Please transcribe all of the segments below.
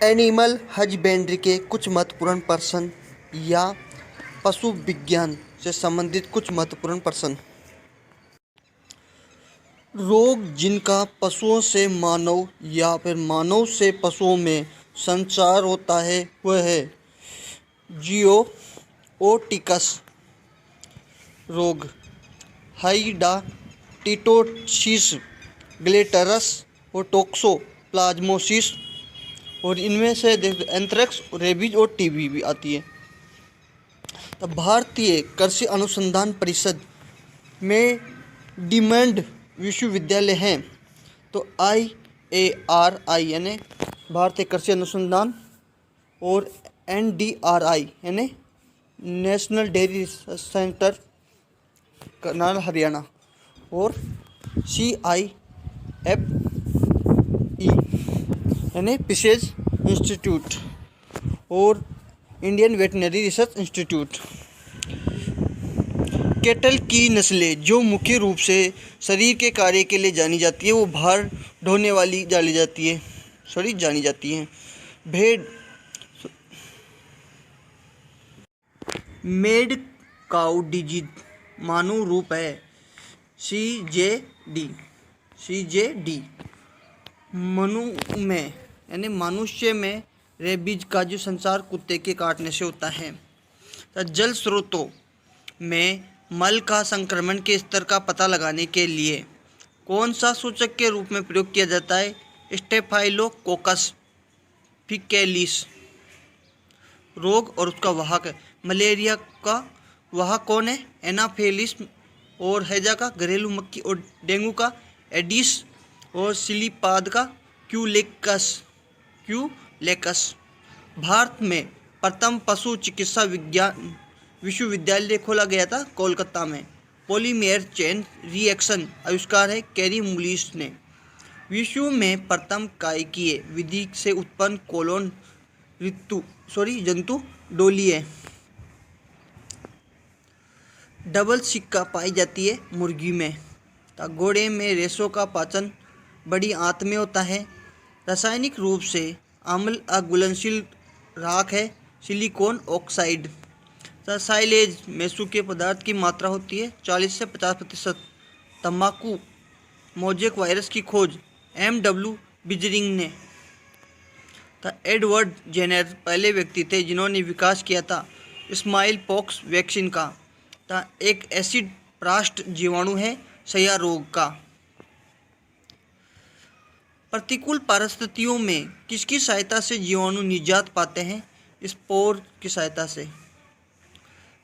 Animal husbandry के कुछ महत्वपूर्ण प्रश्न या पशु विज्ञान से संबंधित कुछ महत्वपूर्ण प्रश्न। रोग जिनका पशुओं से मानव या फिर मानव से पशुओं में संचार होता है वह है ज़ूओटिकस रोग, हाइडाटिटोसिस ग्लेटरस और टोक्सोप्लाज्मोसिस, और इनमें से एंथ्रेक्स, रेबीज और टीबी भी आती है। तो भारतीय कृषि अनुसंधान परिषद में डीम्ड विश्वविद्यालय हैं। तो IARI यानी भारतीय कृषि अनुसंधान, और NDRI यानी national dairy research centre Karnal Haryana, और CIFE यानी फिशेज इंस्टीट्यूट, और Indian veterinary research institute. Cattle की नस्लें जो मुख्य रूप से शरीर के कार्य के लिए जानी जाती है वो भार ढोने वाली जानी जाती हैं। भेड़ मेड काउ डिजीज मानव रूप है CJD। मनुष्य में रेबीज का जो संचार कुत्ते के काटने से होता है। तो जल स्रोतों में मल का संक्रमण के स्तर का पता लगाने के लिए कौन सा सूचक के रूप में प्रयोग किया जाता है? स्टेफाइलोकोकस फीकैलिस रोग और उसका वाहक है। मलेरिया का वाहक कौन है? एनाफेलिस, और हैजा का घरेलू मक्खी, और डेंगू का एडिस, और सिलीपाद का क्यूलेक्स। भारत में प्रथम पशु चिकित्सा विज्ञान विश्वविद्यालय खोला गया था कोलकाता में। पॉलीमेर चेन रिएक्शन आविष्कार है कैरी मुलिस ने। विश्व में प्रथम कायकीय विधि से उत्पन्न कोलोन जंतु डोली है। डबल सिक्का पाई जाती है मुर्गी में। घोड़े में रेशों का पाचन बड़ी आंत में होता है। रासायनिक रूप से अम्ल अघुलनशील राख है सिलिकॉन ऑक्साइड। साइलेज में सूखे पदार्थ की मात्रा होती है 40 से 50%। तंबाकू मोजेक वायरस की खोज MW बिजरिंग ने। एडवर्ड जेनर पहले व्यक्ति थे जिन्होंने विकास किया था स्माइल पॉक्स वैक्सीन का। एक एसिड परास्त जीवाणु है क्षय रोग का। प्रतिकूल परिस्थितियों में किसकी सहायता से जीवाणु निजात पाते हैं? स्पोर की सहायता से।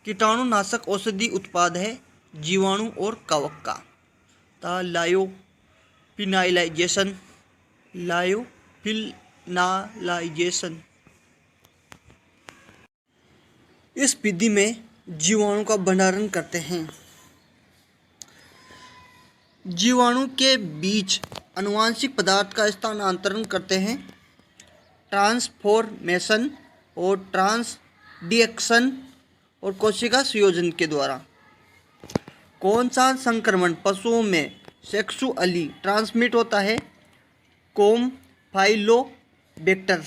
कीटाणुनाशक औषधि उत्पाद है जीवाणु और कवक का। लायोफिनालाइजेशन। इस विधि में जीवाणु का भंडारण करते हैं। जीवाणु के बीच आनुवंशिक पदार्थ का स्थानांतरण करते हैं ट्रांसफॉर्मेशन और ट्रांसडिक्शन और कोशिका संयोजन के द्वारा। कौन सा संक्रमण पशुओं में सेक्सुअली ट्रांसमिट होता है? कैम्फाइलोबैक्टर।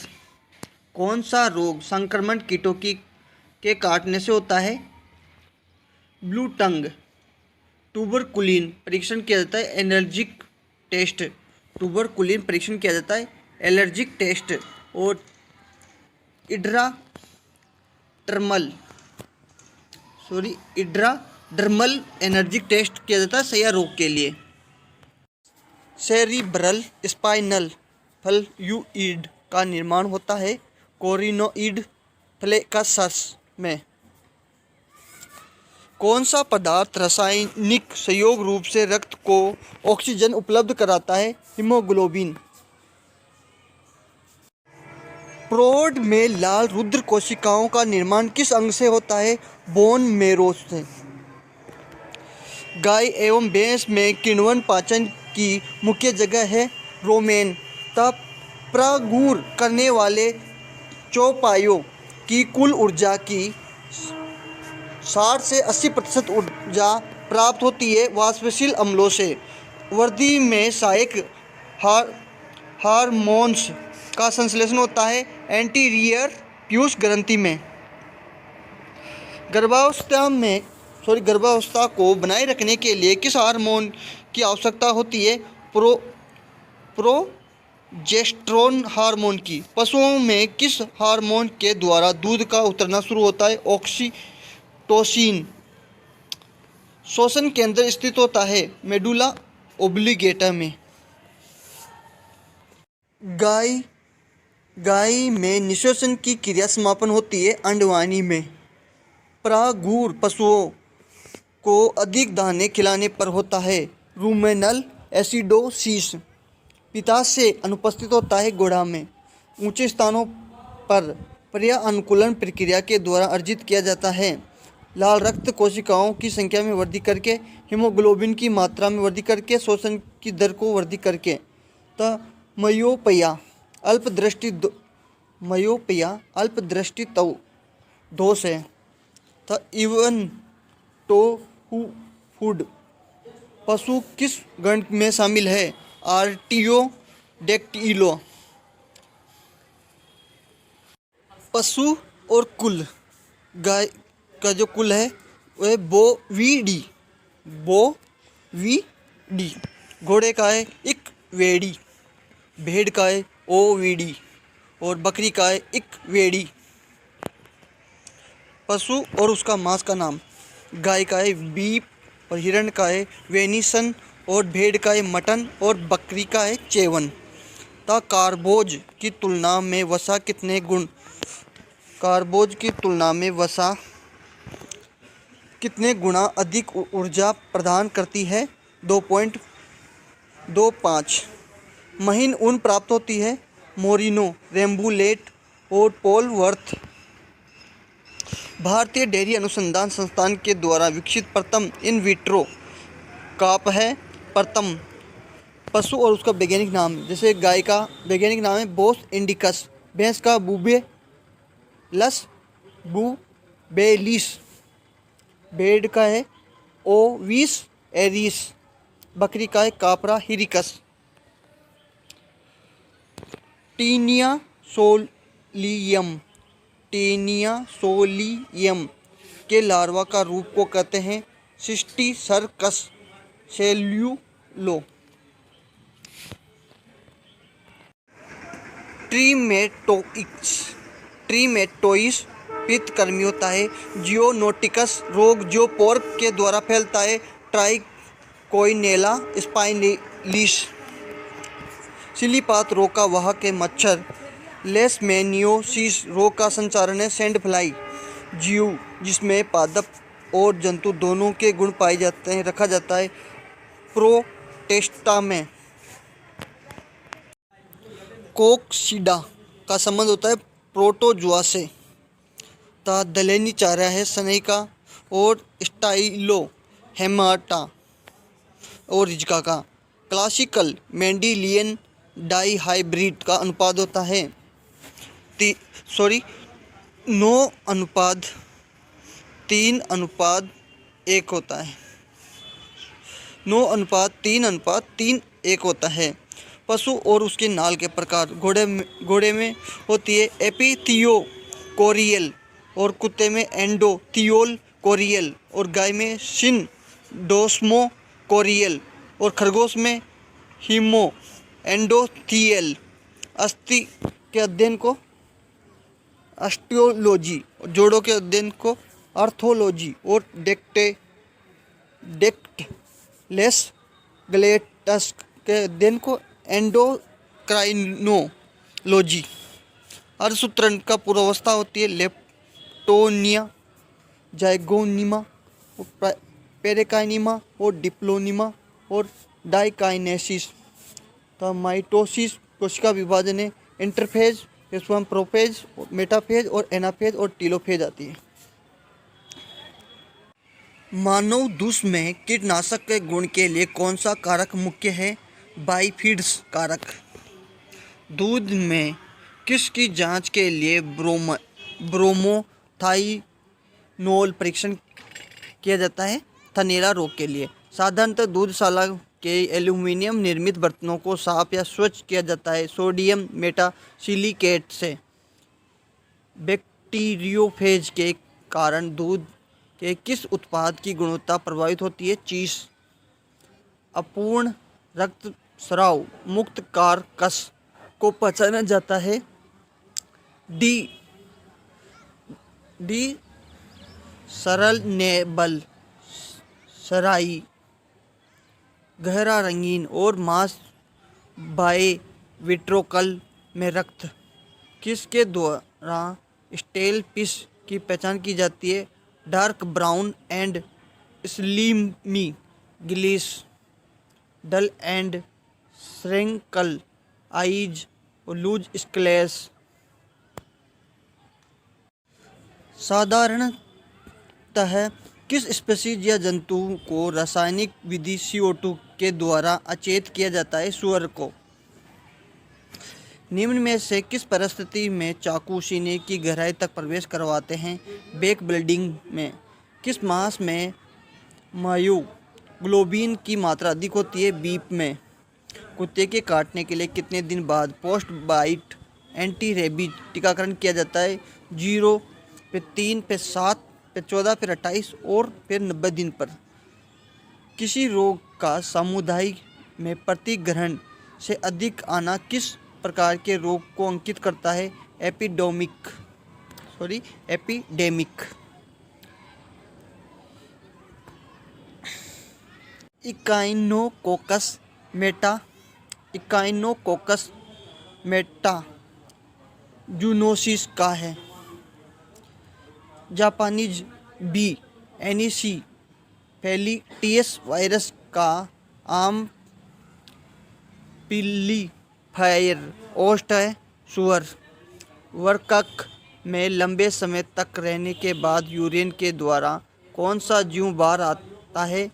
कौन सा रोग संक्रमण कीटों के काटने से होता है? Blue tongue. ट्यूबरकुलिन परीक्षण किया जाता है एलर्जिक टेस्ट। और इड्राडर्मल एनर्जिक टेस्ट किया जाता है क्षय रोग के लिए। सेरिब्रल स्पाइनल फ्लूइड का निर्माण होता है कोरिनोइड फ्लेक्सस में। कौन सा पदार्थ रासायनिक संयोग रूप से रक्त को ऑक्सीजन उपलब्ध कराता है? हीमोग्लोबिन। प्रौढ़ में लाल रुधिर कोशिकाओं का निर्माण किस अंग से होता है? बोन मैरो से। गाय एवं भैंस में किण्वन पाचन की मुख्य जगह है रोमेन। प्रगुर करने वाले चौपायों की कुल ऊर्जा की 60 से 80% ऊर्जा प्राप्त होती है वाष्पशील अम्लों से। वृद्धि में सहायक हार्मोन्स का संश्लेषण होता है एंटीरियर पीयूष ग्रंथि में। गर्भावस्था को बनाए रखने के लिए किस हार्मोन की आवश्यकता होती है? प्रोजेस्टेरोन हार्मोन की। पशुओं में किस हार्मोन के द्वारा दूध का उतरना शुरू होता है? ऑक्सीटोसिन। श्वसन केंद्र स्थित होता है मेडुला ओब्लिगेटा में। गाय में निषेचन की क्रिया समापन होती है अंडवानी में। प्रागुर पशुओं को अधिक दाने खिलाने पर होता है रूमेनल एसिडोसिस। पित्ताशय अनुपस्थित होता है घोड़ा में। ऊंचे स्थानों पर पर्यानुकूलन प्रक्रिया के द्वारा अर्जित किया जाता है। लाल रक्त कोशिकाओं की संख्या में वृद्धि करके, हीमोग्लोबिन की मात्रा में वृद्धि करके, श्वसन की दर को वृद्धि करके। मयोपिया अल्पदृष्टि दोष है। इवन तो फूड पशु किस गण में शामिल है? आर्टियोडेक्टिलो। पशु और कुल। गाय का जो कुल है वह बोविडी। घोड़े का है इक्वेडी, भेड़ का है ओविडी और बकरी का है इक्वेडी। पशु और उसका मांस का नाम। गाय का है बीफ और हिरण का है वेनिसन और भेड़ का है मटन और बकरी का है चेवन। कार्बोज की तुलना में वसा कितने गुना अधिक ऊर्जा प्रदान करती है? 2.25। महीन ऊन प्राप्त होती है मोरिनो, रेम्बुलेट और पोलवर्थ। भारतीय डेयरी अनुसंधान संस्थान के द्वारा विकसित प्रथम इन विट्रो काप है प्रथम। पशु और उसका वैज्ञानिक नाम। जैसे गाय का वैज्ञानिक नाम है बोस इंडिकस, भैंस का बुबेलस बुबेलिस, भेड़ का है ओविस एरिस, बकरी का है कापरा हिरिकस। टीनिया सोलियम के लार्वा का रूप को कहते हैं सिस्टीसर्कस सेल्यूलो। ट्रीमेटोइस पित्तकृमि होता है। जियोनोटिकस रोग जो पोर्क के द्वारा फैलता है ट्राइकोइनेला स्पाइनलिस। सिलीपात रोग का वाहक है मच्छर। लेशमैनियोसिस रोग का संचारण है सैंड फ्लाई। जीव जिसमें पादप और जंतु दोनों के गुण पाए जाते हैं रखा जाता है प्रोटेस्टा में। कोक्सीडा का संबंध होता है प्रोटोजुआ से। दलैनी चारा है सनई और स्टाइलो हेमाटा और रिजका का। क्लासिकल मेंडेलियन डाइहाइब्रिड का अनुपात होता है 9:3:1 होता है। 9:3:1 होता है। पशु और उसके नाल के प्रकार। घोड़े में होती है एपिथियोकोरियल और कुत्ते में एंडोथियोकोरियल और गाय में सिंडोस्मोकोरियल और खरगोश में हीमो एंडोथियल। अस्थि के अध्ययन को ऑस्टियोलॉजी, जोड़ों के अध्ययन को आर्थोलॉजी और डेक्टलेस ग्लेटस के अध्ययन को एंडोक्राइनोलॉजी। अर्धसूत्रण का पूर्वावस्था होती है लेप्टोनिया, जाइगोनिमा, पेरेकाइनिमा और डिप्लोनिमा और डाइकाइनेसिस। तो माइटोसिस कोशिका विभाजन है। इंटरफेज, प्रोफेज, मेटाफेज और एनाफेज और टीलोफेज आती है। मानव दूध में कीटनाशक के गुण के लिए कौन सा कारक मुख्य है? बाइफिड्स कारक। दूध में किसकी जांच के लिए ब्रोमोथाइनोल परीक्षण किया जाता है? थनैला रोग के लिए। साधारणतः दूधशाला के एल्यूमीनियम निर्मित बर्तनों को साफ या स्वच्छ किया जाता है सोडियम मेटासिलिकेट से। बैक्टीरियोफेज के कारण दूध के किस उत्पाद की गुणवत्ता प्रभावित होती है? चीज़। अपूर्ण रक्तस्राव मुक्त कारकस को पहचाना जाता है? डी सरल नेबल सराई गहरा रंगीन और मांस बाय विट्रोकल में रक्त। किसके द्वारा स्टेल फिश की पहचान की जाती है? Dark brown and slimy gills, dull and shrunken eyes और लूज स्केल्स। साधारणतः किस स्पीशीज या जंतु को रासायनिक विधि CO2 के द्वारा अचेत किया जाता है? सूअर को। निम्न में से किस परिस्थिति में चाकू सीने की गहराई तक प्रवेश करवाते हैं? बैक ब्लीडिंग में। किस मांस में मायोग्लोबिन की मात्रा अधिक होती है? बीफ में। कुत्ते के काटने के लिए कितने दिन बाद पोस्ट बाइट एंटी रेबीज टीकाकरण किया जाता है? 0, फिर 3, फिर 7, फिर 14, फिर 28 और फिर 90 दिन पर। किसी रोग का सामुदायिक में प्रतिग्रहण से अधिक आना किस प्रकार के रोग को अंकित करता है? एपिडेमिक। इकाइनोकोकस मेटाजूनोसिस का है। जापानीज बी एनीसिफेलिटिस वायरस का आम पिलीफायर ओस्ट है? सूअर। वर्कक में लंबे समय तक रहने के बाद यूरिन के द्वारा कौन सा जीव बाहर आता है?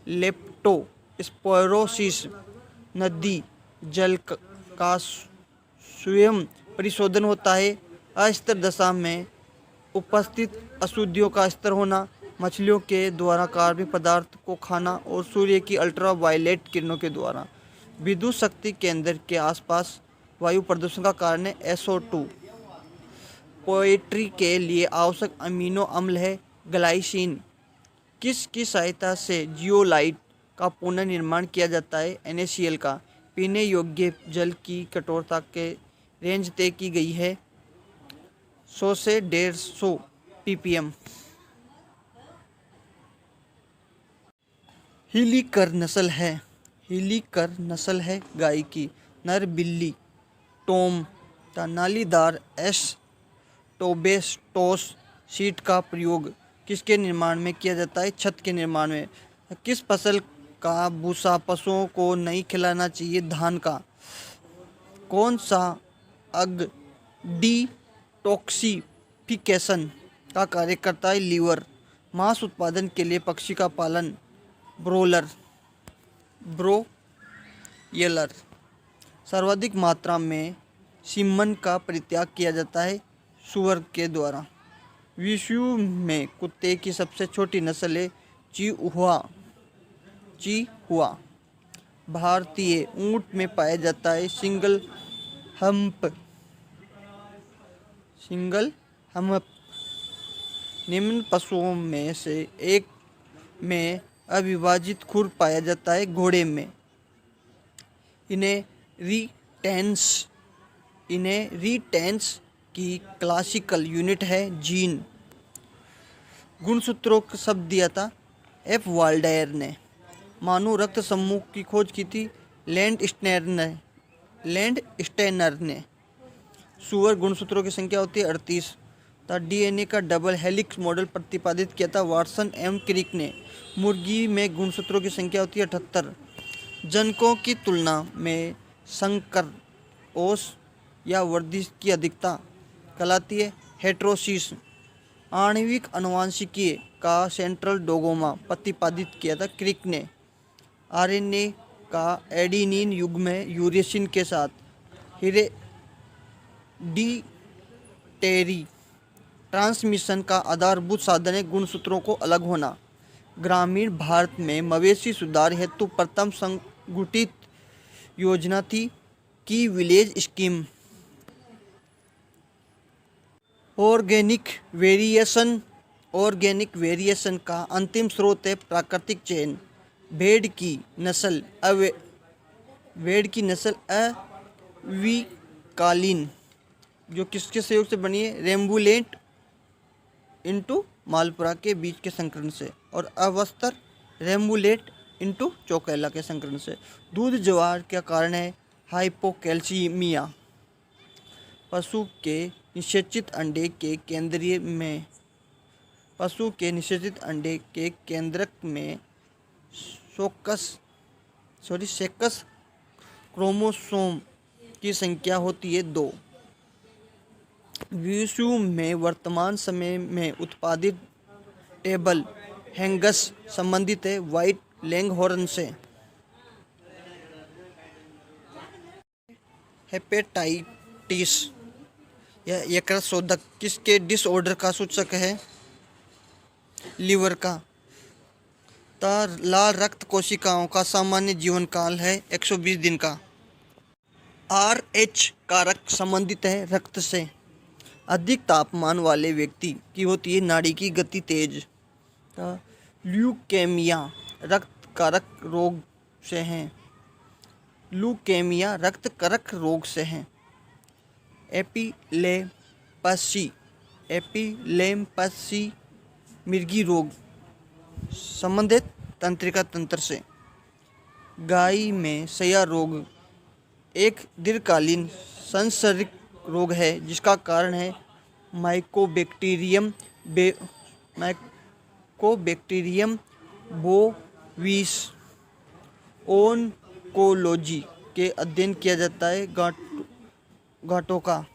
लेप्टोस्पायरोसिस। नदी जल का स्वयं परिशोधन होता है? अस्थिर दशा में उपस्थित अशुद्धियों का स्तर होना, मछलियों के द्वारा कार्बनिक पदार्थ को खाना और सूर्य की अल्ट्रावायलेट किरणों के द्वारा। विद्युत शक्ति केंद्र के आसपास वायु प्रदूषण का कारण है SO2। पोएट्री के लिए आवश्यक अमीनो अम्ल है ग्लाइसिन। किसकी सहायता से जियोलाइट का पुनर्निर्माण किया जाता है? NaCl का। पीने योग्य जल की कठोरता के रेंज तय की गई है 100 से 150 ppm। हिलीकर नस्ल है गाय की। नर बिल्ली टॉम का नालीदार एस्टोबेस्टोस सीड का प्रयोग किसके निर्माण में किया जाता है? छत के निर्माण में। किस फसल का भूसा पशुओं को नहीं खिलाना चाहिए? धान का। कौन सा अग डिटॉक्सिफिकेशन का कार्य करता है? लीवर। मांस उत्पादन के लिए पक्षी का पालन ब्रोयलर। सर्वाधिक मात्रा में सीमन का परित्याग किया जाता है? सूअर के द्वारा। विश्व में कुत्ते की सबसे छोटी नस्ल है चिहुआ। भारतीय ऊंट में पाया जाता है सिंगल हम्प। निम्न पशुओं में से एक में अविभाजित खुर पाया जाता है? घोड़े में। इनहेरिटेंस की क्लासिकल यूनिट है जीन। गुणसूत्रों का शब्द दिया था F वाल्डेयर ने। मानव रक्त समूह की खोज की थी लैंडस्टेनर ने। सूअर गुणसूत्रों की संख्या होती है 38। DNA का डबल हेलिक्स मॉडल प्रतिपादित किया था वाटसन एवं क्रिक ने। मुर्गी में गुणसूत्रों की संख्या होती है 78। जनकों की तुलना में संकर ओस या वृद्धि की अधिकता कहलाती है हेटेरोसिस। आणविक आनुवंशिकी का सेंट्रल डोगोमा प्रतिपादित किया था क्रिक ने। RNA का एडेनिन युग्म यूरेसिन के साथ हेरेडिटरी ट्रांसमिशन का आधारभूत साधन है गुणसूत्रों को अलग होना। ग्रामीण भारत में मवेशी सुधार हेतु प्रथम घटित योजना थी की विलेज स्कीम। ऑर्गेनिक वेरिएशन का अंतिम स्रोत है प्राकृतिक चयन। भेड़ की नस्ल अविकालीन जो किसके सहयोग से बनी है, रेम्बुलेंट इंटू मालपुरा के बीच के संकरण से, और अवस्तर रेम्बुलेट इंटू चौकेला के संकरण से। दूध जवार का कारण है हाइपोकैल्सीमिया। पशु के निषेचित अंडे के केंद्रक में सेकस क्रोमोसोम की संख्या होती है 2। विश्व में वर्तमान समय में उत्पादित टेबल हैंगस संबंधित है व्हाइट लैंगहॉर्न से। हेपेटाइटिस या यकृतशोधक किसके डिसऑर्डर का सूचक है, लीवर का। लाल रक्त कोशिकाओं का सामान्य जीवन काल है 120 दिन का। RH कारक संबंधित है रक्त से। अधिक तापमान वाले व्यक्ति की होती है नाड़ी की गति तेज। ल्यूकेमिया रक्त करक रोग से है। एपिलेप्सी मिर्गी रोग संबंधित तंत्रिका तंत्र से। गाय में सया रोग एक दीर्घकालीन सांसर्गिक रोग है जिसका कारण है माइकोबैक्टीरियम बोविस। ओन्कोलॉजी के अध्ययन किया जाता है गांठों का।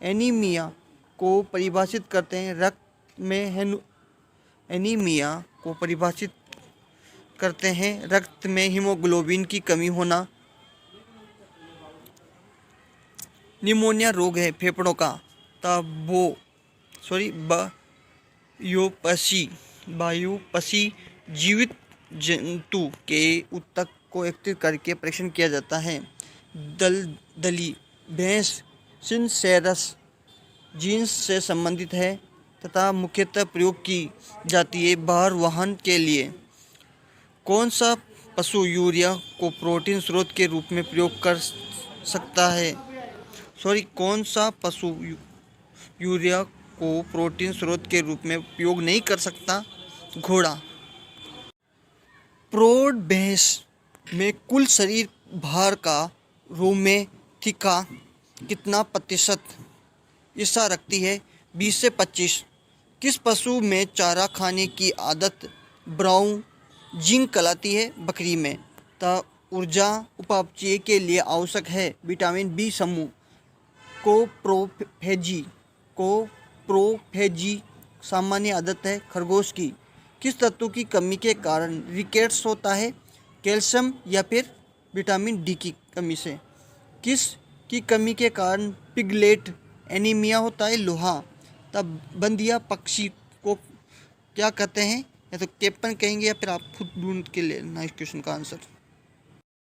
एनीमिया को परिभाषित करते हैं रक्त में हीमोग्लोबिन की कमी होना। निमोनिया रोग है फेफड़ों का। बायोप्सी जीवित जंतु के ऊतक को एकत्रित करके परीक्षण किया जाता है। दलदली भैंस सिनसेरस जीन्स से संबंधित है तथा मुख्यतः प्रयोग की जाती है भार वहन के लिए। कौन सा पशु यूरिया को प्रोटीन स्रोत के रूप में प्रयोग कर सकता है, कौन सा पशु यूरिया को प्रोटीन स्रोत के रूप में उपयोग नहीं कर सकता, घोड़ा। प्रौढ़ भैंस में कुल शरीर भार का रोमैथिका कितना प्रतिशत हिस्सा रखती है, 20 से 25। किस पशु में चारा खाने की आदत ब्राउजिंग कहलाती है, बकरी में। ऊर्जा उपापचय के लिए आवश्यक है विटामिन बी समूह। कोप्रोफेजी सामान्य आदत है खरगोश की। किस तत्व की कमी के कारण रिकेट्स होता है, कैल्शियम या फिर विटामिन डी की कमी से। किस की कमी के कारण पिगलेट एनीमिया होता है, लोहा। तब बंदिया पक्षी को क्या कहते हैं, या तो कैप्टन कहेंगे या फिर आप खुद ढूंढ के लेना इस क्वेश्चन का आंसर।